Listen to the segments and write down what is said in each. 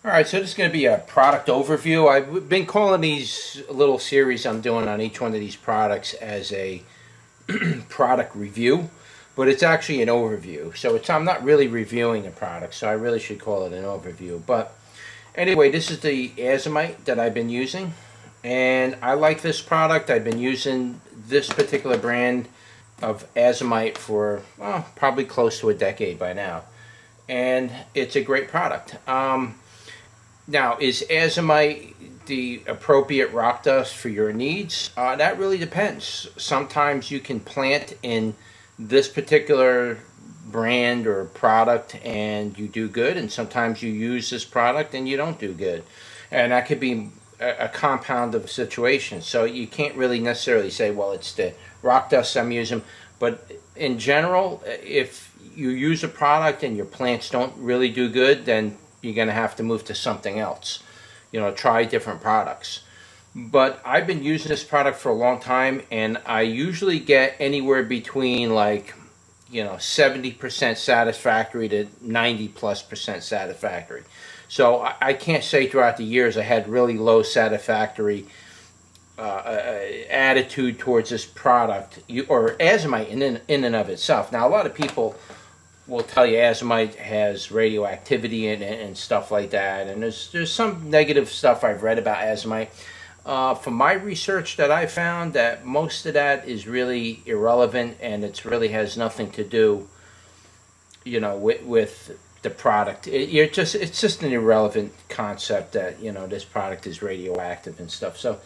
Alright, so this is going to be a product overview. I've been calling these little series I'm doing on each one of these products as a product review, but it's actually an overview. So I'm not really reviewing the product, so I really should call it an overview. But anyway, this is the Azomite that I've been using, and I like this product. I've been using this particular brand of Azomite for probably close to a decade by now, and it's a great product. Now, is Azomite the appropriate rock dust for your needs? That really depends. Sometimes you can plant in this particular brand or product and you do good, and sometimes you use this product and you don't do good. And that could be a compound of situations. So you can't really necessarily say, well, it's the rock dust I'm using. But in general, if you use a product and your plants don't really do good, then you're going to have to move to something else. Try different products. But I've been using this product for a long time, and I usually get anywhere between 70% satisfactory to 90+% satisfactory. So I can't say throughout the years I had really low satisfactory attitude towards this product or Azomite in and of itself. Now, a lot of people will tell you Azomite has radioactivity in it and stuff like that, and there's some negative stuff I've read about Azomite. From my research that I found, that most of that is really irrelevant, and it really has nothing to do, with the product. It's just an irrelevant concept that this product is radioactive and stuff. So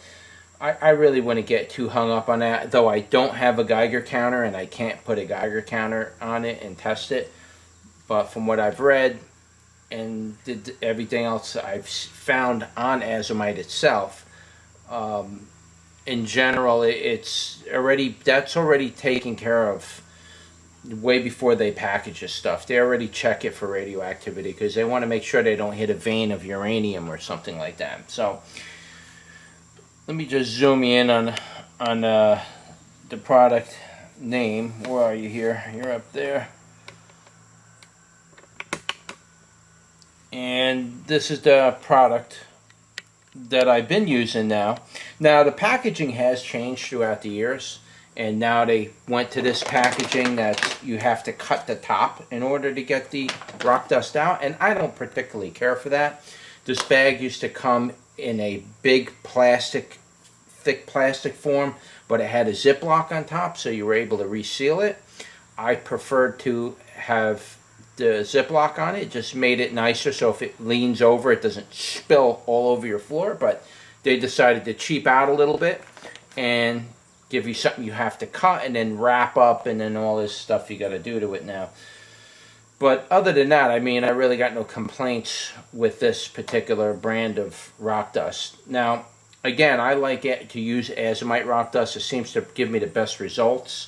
I really wouldn't get too hung up on that, though I don't have a Geiger counter and I can't put a Geiger counter on it and test it. But from what I've read and everything else I've found on Azomite itself, in general, that's already taken care of way before they package this stuff. They already check it for radioactivity because they want to make sure they don't hit a vein of uranium or something like that. So let me just zoom in on the product name. Where are you here? You're up there. And this is the product that I've been using now. Now, the packaging has changed throughout the years, and now they went to this packaging that you have to cut the top in order to get the rock dust out, and I don't particularly care for that. This bag used to come in a big thick plastic form, but it had a Ziploc on top, so you were able to reseal it. I preferred to have the Ziploc on it. It just made it nicer, so if it leans over, it doesn't spill all over your floor. But they decided to cheap out a little bit and give you something you have to cut and then wrap up and then all this stuff you got to do to it now. But other than that, I really got no complaints with this particular brand of rock dust. Now, again, I like it to use Azomite rock dust. It seems to give me the best results.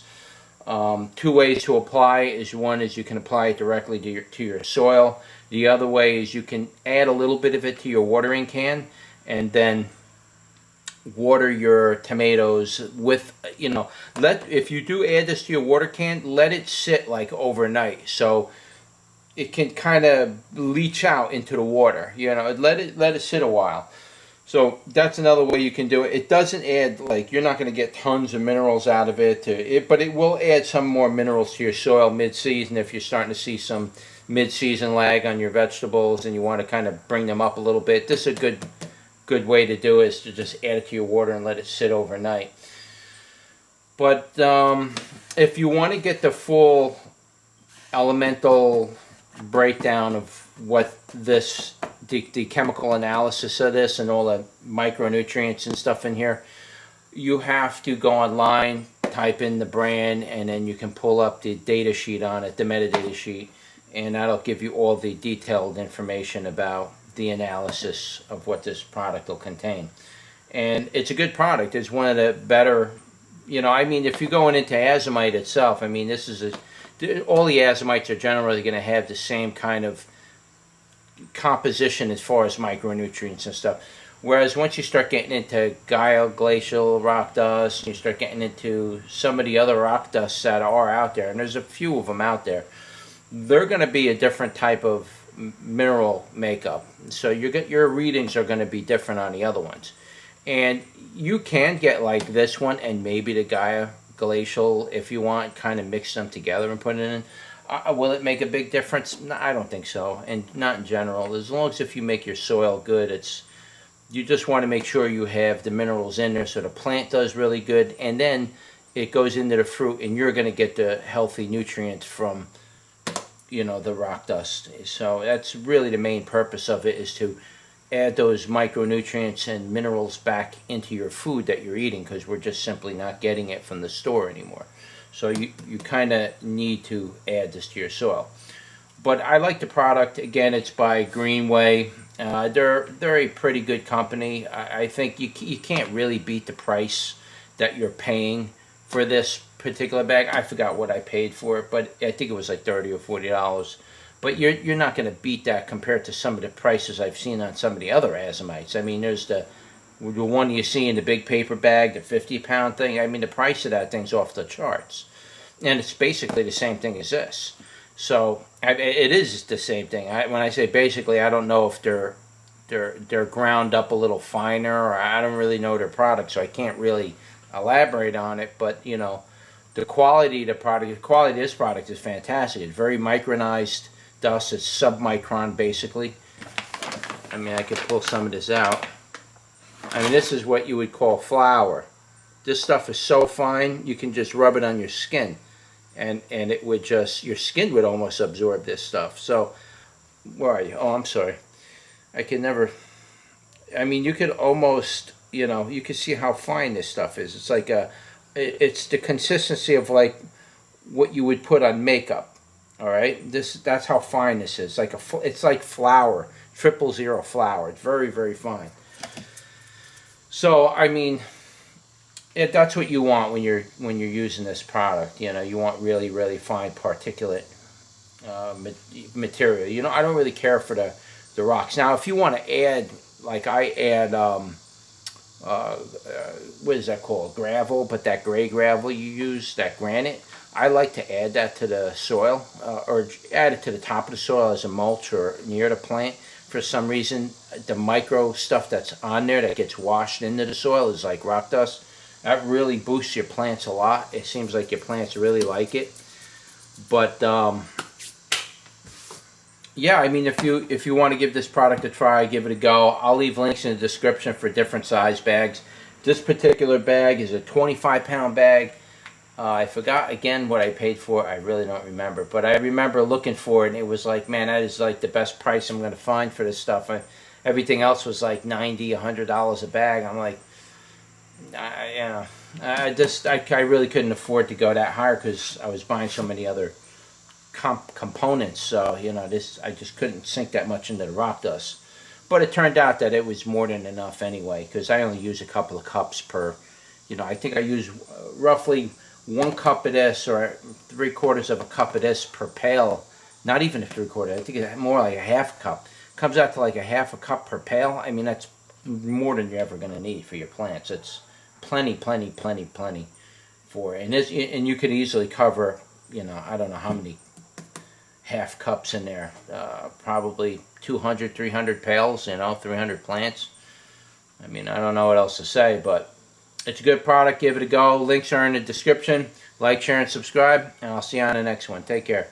Two ways to apply is, one is you can apply it directly to your soil. The other way is you can add a little bit of it to your watering can and then water your tomatoes with, if you do add this to your water can, let it sit overnight so it can kind of leach out into the water. Let it sit a while. So that's another way you can do it. It doesn't add, you're not going to get tons of minerals out of it, but it will add some more minerals to your soil mid-season if you're starting to see some mid-season lag on your vegetables and you want to kind of bring them up a little bit. This is a good way to do it, is to just add it to your water and let it sit overnight. But if you want to get the full elemental breakdown of what the chemical analysis of this and all the micronutrients and stuff in here, you have to go online, type in the brand, and then you can pull up the data sheet on it, the metadata sheet, and that'll give you all the detailed information about the analysis of what this product will contain. And it's a good product. It's one of the better, if you're going into Azomite itself, this is all the Azomites are generally going to have the same kind of composition as far as micronutrients and stuff. Whereas once you start getting into glacial rock dust, you start getting into some of the other rock dusts that are out there, and there's a few of them out there, they're going to be a different type of mineral makeup. So your readings are going to be different on the other ones. And you can get like this one and maybe the Gaia Glacial if you want, kind of mix them together and put it in. Will it make a big difference? No, I don't think so, and not in general. As long as if you make your soil good, you just want to make sure you have the minerals in there so the plant does really good, and then it goes into the fruit, and you're going to get the healthy nutrients from, the rock dust. So that's really the main purpose of it, is to add those micronutrients and minerals back into your food that you're eating, because we're just simply not getting it from the store anymore. So you kind of need to add this to your soil. But I like the product. Again, it's by Greenway. They're a pretty good company. I think you can't really beat the price that you're paying for this particular bag. I forgot what I paid for it, but I think it was like $30 or $40. But you're not going to beat that compared to some of the prices I've seen on some of the other Azomites. I mean, there's the one you see in the big paper bag, the 50-pound thing. I mean, the price of that thing's off the charts. And it's basically the same thing as this. So it is the same thing. When I say basically, I don't know if they're ground up a little finer, or I don't really know their product, so I can't really elaborate on it. But the quality of the product, the quality of this product is fantastic. It's very micronized dust. It's submicron basically. I mean, I could pull some of this out. I mean, this is what you would call flour. This stuff is so fine, you can just rub it on your skin. And it would just, your skin would almost absorb this stuff. So, where are you? Oh, I'm sorry. I can never, I mean, you could almost, you could see how fine this stuff is. It's like it's the consistency of like what you would put on makeup. All right? That's how fine this is. It's like flour, 000 flour. It's very, very fine. So, I mean, that's what you want when you're using this product. You want really, really fine particulate material. I don't really care for the rocks. Now, if you want to add, like I add, what is that called? Gravel, but that gray gravel you use, that granite, I like to add that to the soil, or add it to the top of the soil as a mulch or near the plant. For some reason, the micro stuff that's on there that gets washed into the soil is like rock dust. That really boosts your plants a lot. It seems like your plants really like it. But yeah, I mean, if you want to give this product a try, give it a go. I'll leave links in the description for different size bags. This particular bag is a 25-pound bag. I forgot again what I paid for it. I really don't remember. But I remember looking for it, and it was like, man, that is like the best price I'm going to find for this stuff. Everything else was like $90, $100 a bag. I'm like, I really couldn't afford to go that high because I was buying so many other components. So I just couldn't sink that much into the rock dust. But it turned out that it was more than enough anyway, because I only use a couple of cups per. I think I use roughly 1 cup of this, or 3/4 of a cup of this per pail. Not even a 3/4. I think it's more like a half cup. Comes out to like a half a cup per pail. I mean, that's more than you're ever going to need for your plants. It's plenty for it. And you could easily cover, I don't know how many half cups in there. Probably 200, 300 pails, 300 plants. I mean, I don't know what else to say, but it's a good product. Give it a go. Links are in the description. Like, share, and subscribe, and I'll see you on the next one. Take care.